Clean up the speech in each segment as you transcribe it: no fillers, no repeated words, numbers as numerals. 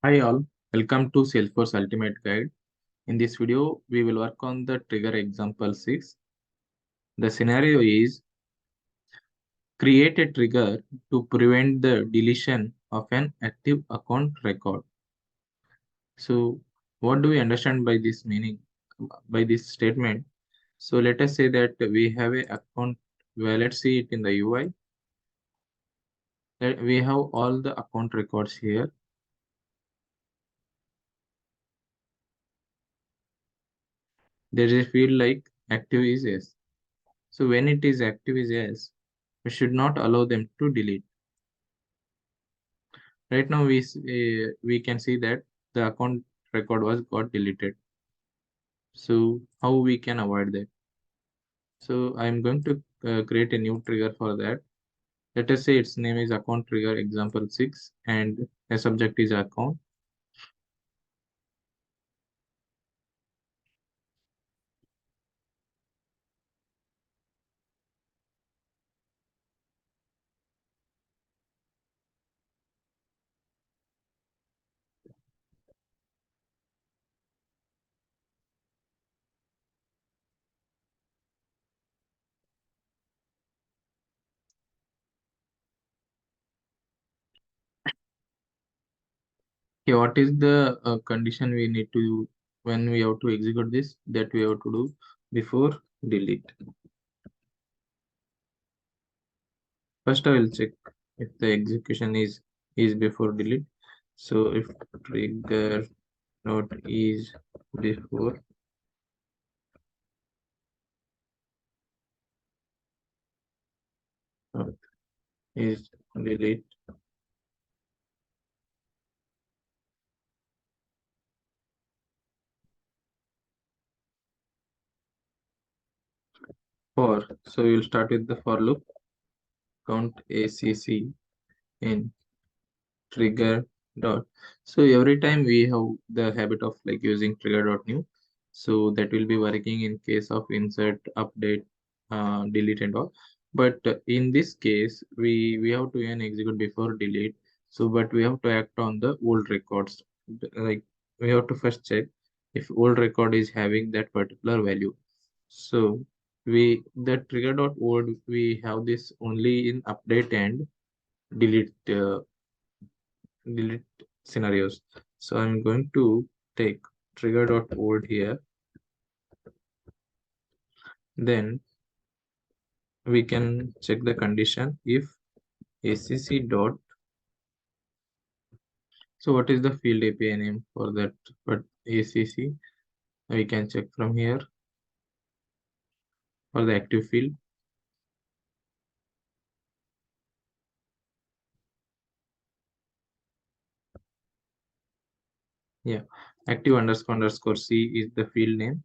Hi all, welcome to Salesforce Ultimate Guide. In this video, we will work on the trigger example 6. The scenario is create a trigger to prevent the deletion of an active account record. So what do we understand by this meaning, by this statement? So let us say that we have a account, well, let's see it in the UI. We have all the account records here. There is a field like active is yes. So when it is active is yes, we should not allow them to delete. Right now we can see that the account record was got deleted. So how we can avoid that? So I'm going to create a new trigger for that. Let us say its name is account trigger example 6 and the subject is account. Okay, what is the condition we need to when we have to execute this, that we have to do before delete? First I will check if the execution is before delete. So if trigger not is before is delete, for, so we'll start with the for loop, count acc in trigger dot. So every time we have the habit of like using trigger dot new, so that will be working in case of insert, update, delete and all. But in this case we have to even execute before delete. So but we have to act on the old records. Like we have to first check if old record is having that particular value. So we the trigger dot old, we have this only in update and delete delete scenarios. So I'm going to take trigger dot old here. Then we can check the condition if acc dot. So what is the field API name for that? But acc we can check from here for the active field. Yeah, active underscore underscore c is the field name.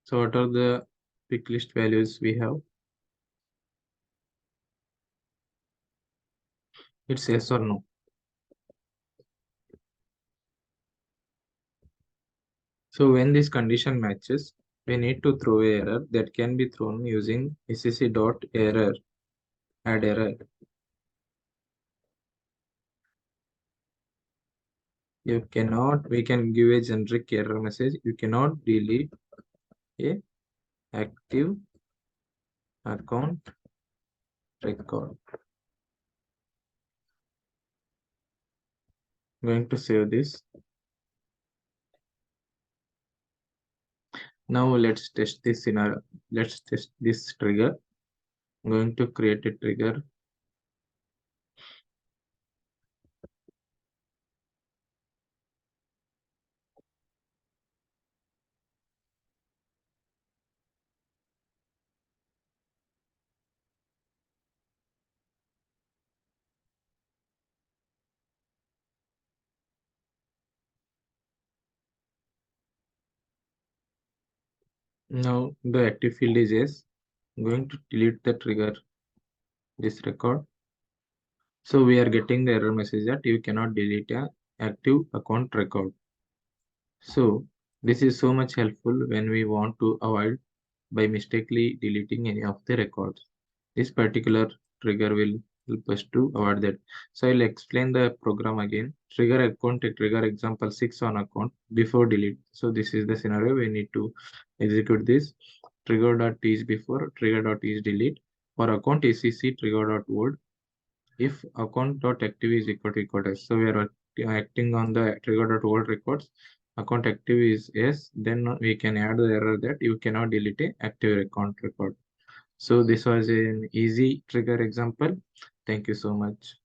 So what are the pick list values we have? It's yes or no. So when this condition matches, we need to throw a error that can be thrown using acc dot error, add error. You cannot, we can give a generic error message. You cannot delete a active account record. Going to save this. Now let's test this scenario. Let's test this trigger. I'm going to create a trigger. Now the active field is yes. I'm going to delete the trigger, this record. So we are getting the error message that you cannot delete a active account record. So this is so much helpful when we want to avoid by mistakenly deleting any of the records. This particular trigger will help us to avoid that. So I'll explain the program again. Trigger account, trigger example 6 on account before delete. So this is the scenario we need to execute this. Trigger.t is before, trigger.t is delete. For account ACC, trigger.old. If account.active is equal to S. So we are acting on the trigger.old records. Account active is yes, then we can add the error that you cannot delete a active account record. So this was an easy trigger example. Thank you so much.